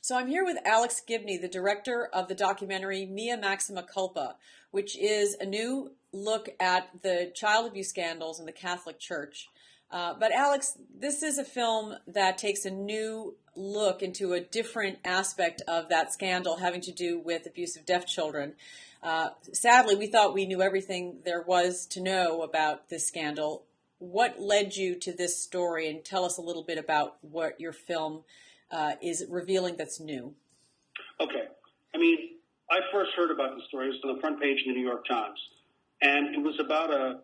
So I'm here with Alex Gibney, the director of the documentary Mea Maxima Culpa, which is a new look at the child abuse scandals in the Catholic Church. But Alex, this is a film that takes a new look into a different aspect of that scandal having to do with abuse of deaf children. Sadly, we thought we knew everything there was to know about this scandal. What led you to this story? And tell us a little bit about what your film is revealing that's new. Okay. I first heard about the story. It was on the front page of the New York Times. And it was about a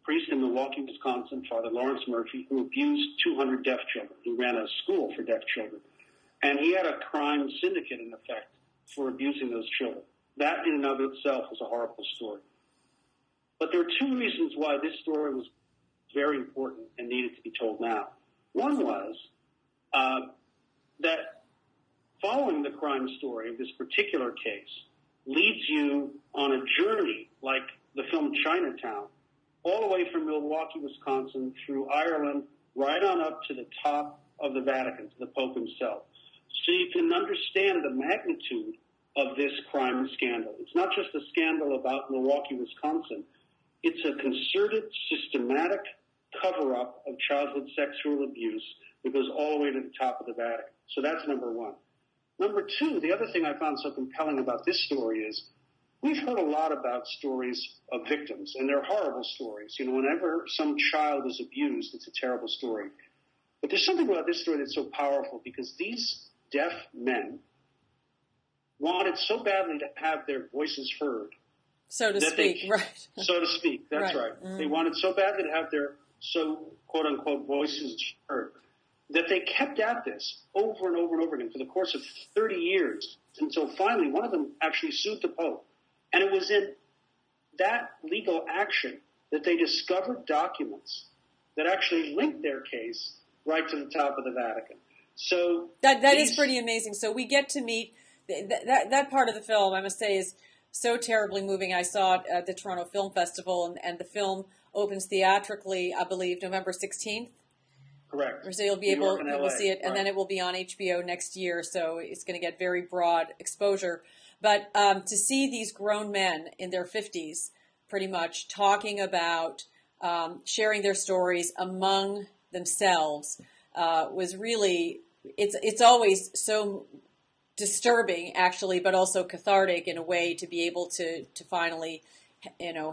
priest in Milwaukee, Wisconsin, Father Lawrence Murphy, who abused 200 deaf children. He ran a school for deaf children. And he had a crime syndicate, in effect, for abusing those children. That, in and of itself, was a horrible story. But there are two reasons why this story was very important and needed to be told now. One was that following the crime story of this particular case leads you on a journey like the film Chinatown, all the way from Milwaukee, Wisconsin, through Ireland, right on up to the top of the Vatican, to the Pope himself. So you can understand the magnitude of this crime scandal. It's not just a scandal about Milwaukee, Wisconsin. It's a concerted, systematic cover-up of childhood sexual abuse that goes all the way to the top of the Vatican. So that's number one. Number two, the other thing I found so compelling about this story is we've heard a lot about stories of victims, and they're horrible stories. You know, whenever some child is abused, it's a terrible story. But there's something about this story that's so powerful because these deaf men wanted so badly to have their voices heard. So to speak, right. So to speak, that's right. Mm. They wanted so badly to have their quote-unquote voices heard that they kept at this over and over and over again for the course of 30 years until finally one of them actually sued the Pope. And it was in that legal action that they discovered documents that actually linked their case right to the top of the Vatican. So that is pretty amazing. So we get to meet that part of the film, I must say, is so terribly moving. I saw it at the Toronto Film Festival, and the film opens theatrically, I believe, November 16th. Correct. So you'll be able to see it, and then it will be on HBO next year, so it's going to get very broad exposure. But to see these grown men in their 50s, pretty much, talking about sharing their stories among themselves was really, it's always so disturbing, actually, but also cathartic in a way to be able to finally,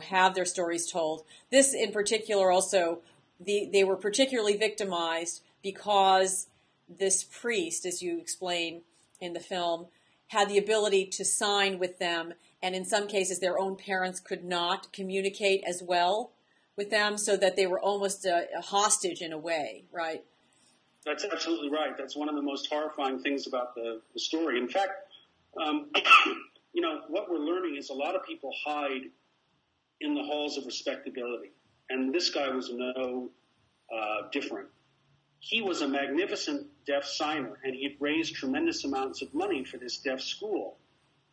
have their stories told. This in particular also, they were particularly victimized because this priest, as you explain in the film, had the ability to sign with them, and in some cases their own parents could not communicate as well with them, so that they were almost a hostage in a way, right? That's absolutely right. That's one of the most horrifying things about the story. In fact, what we're learning is a lot of people hide in the halls of respectability. And this guy was no different. He was a magnificent deaf signer, and he had raised tremendous amounts of money for this deaf school.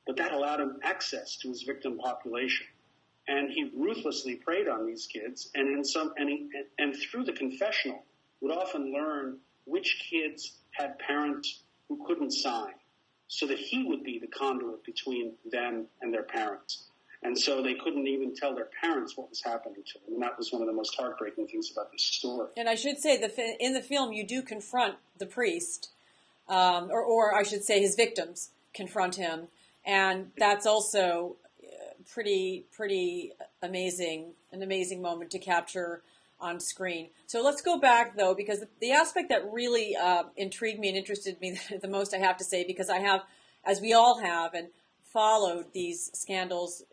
But that allowed him access to his victim population. And he ruthlessly preyed on these kids, and through the confessional would often learn which kids had parents who couldn't sign, so that he would be the conduit between them and their parents. And so they couldn't even tell their parents what was happening to them. And that was one of the most heartbreaking things about this story. And I should say, in the film, you do confront the priest, or I should say his victims confront him. And that's also pretty amazing, an amazing moment to capture on screen. So let's go back, though, because the aspect that really intrigued me and interested me the most, I have to say, because I have, as we all have, and followed these scandals,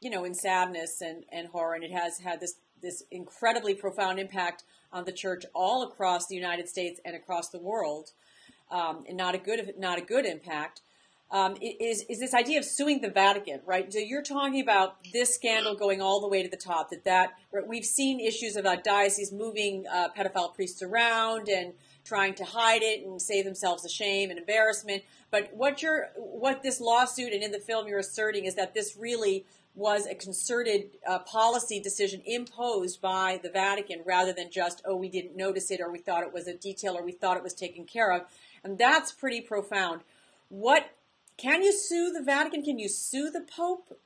in sadness and horror, and it has had this incredibly profound impact on the church all across the United States and across the world, and not a good impact. Is this idea of suing the Vatican, right? So you're talking about this scandal going all the way to the top. That we've seen issues about dioceses moving pedophile priests around and trying to hide it and save themselves the shame and embarrassment. But what this lawsuit and in the film you're asserting is that this really was a concerted policy decision imposed by the Vatican rather than just, we didn't notice it, or we thought it was a detail, or we thought it was taken care of. And that's pretty profound. what can you sue the Vatican? Can you sue the Pope?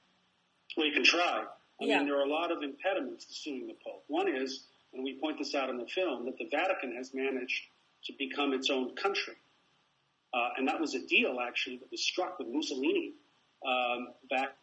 Well, you can try. I Yeah. mean, there are a lot of impediments to suing the Pope. One is, and we point this out in the film, that the Vatican has managed to become its own country. And that was a deal, actually, that was struck with Mussolini back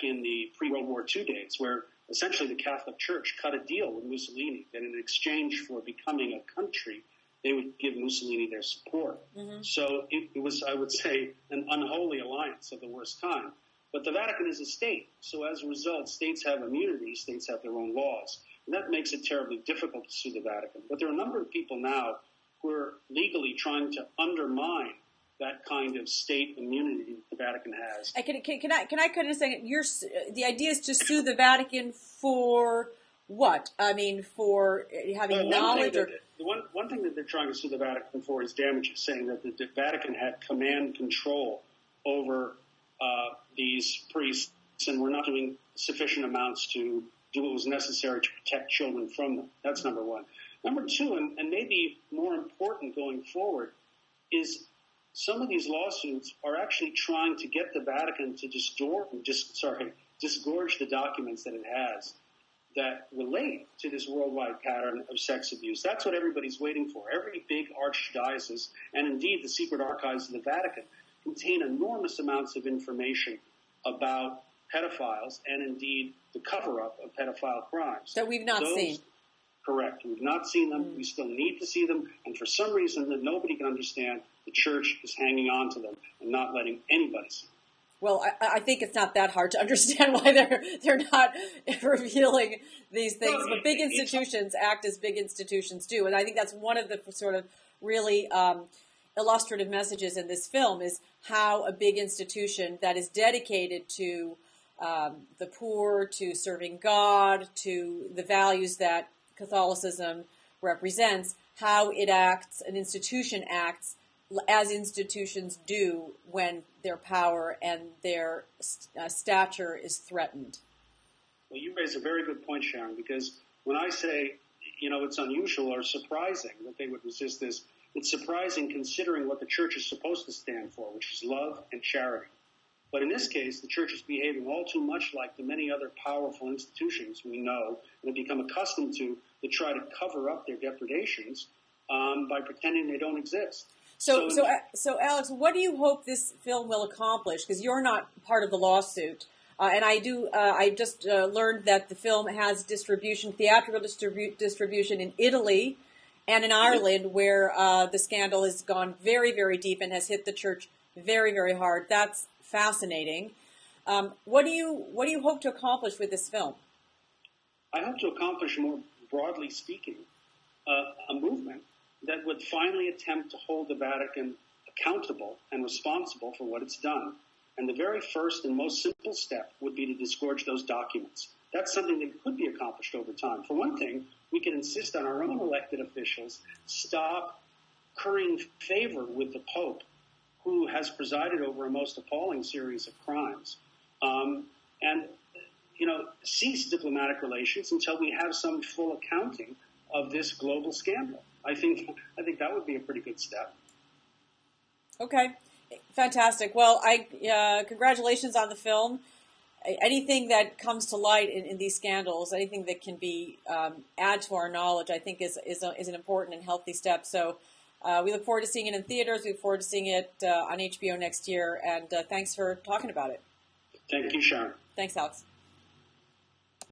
in the pre-World War II days, where essentially the Catholic Church cut a deal with Mussolini that in exchange for becoming a country, they would give Mussolini their support. Mm-hmm. So it was, I would say, an unholy alliance of the worst kind. But the Vatican is a state, so as a result, states have immunity, states have their own laws. And that makes it terribly difficult to sue the Vatican. But there are a number of people now who are legally trying to undermine that kind of state immunity that the Vatican has. Can I kind of say, the idea is to sue the Vatican for what? I mean, for having knowledge? One thing that they're trying to sue the Vatican for is damages, saying that the Vatican had command control over these priests and were not doing sufficient amounts to do what was necessary to protect children from them. That's number one. Number two, and maybe more important going forward, is some of these lawsuits are actually trying to get the Vatican to disgorge the documents that it has that relate to this worldwide pattern of sex abuse. That's what everybody's waiting for. Every big archdiocese, and indeed the secret archives of the Vatican, contain enormous amounts of information about pedophiles and indeed the cover-up of pedophile crimes. That we've not seen. Correct. We've not seen them. We still need to see them. And for some reason that nobody can understand, the Church is hanging on to them and not letting anybody see them. Well, I think it's not that hard to understand why they're not revealing these things. But big institutions act as big institutions do. And I think that's one of the sort of really illustrative messages in this film is how a big institution that is dedicated to the poor, to serving God, to the values that Catholicism represents, how it acts, an institution acts as institutions do when their power and their stature is threatened. Well, you raise a very good point, Sharon, because when I say, it's unusual or surprising that they would resist this, it's surprising considering what the Church is supposed to stand for, which is love and charity. But in this case, the Church is behaving all too much like the many other powerful institutions we know and have become accustomed to that try to cover up their depredations by pretending they don't exist. So, Alex, what do you hope this film will accomplish? Because you're not part of the lawsuit, and I just learned that the film has theatrical distribution in Italy and in Ireland, where the scandal has gone very, very deep and has hit the Church very, very hard. That's fascinating. What do you hope to accomplish with this film? I hope to accomplish, more broadly speaking, a movement that would finally attempt to hold the Vatican accountable and responsible for what it's done. And the very first and most simple step would be to disgorge those documents. That's something that could be accomplished over time. For one thing, we can insist on our own elected officials stop currying favor with the Pope, who has presided over a most appalling series of crimes, and cease diplomatic relations until we have some full accounting of this global scandal. I think that would be a pretty good step. Okay, fantastic. Well, congratulations on the film. Anything that comes to light in these scandals, anything that can be add to our knowledge, I think is an important and healthy step. So we look forward to seeing it in theaters. We look forward to seeing it on HBO next year. And thanks for talking about it. Thank you, Sharon. Thanks, Alex.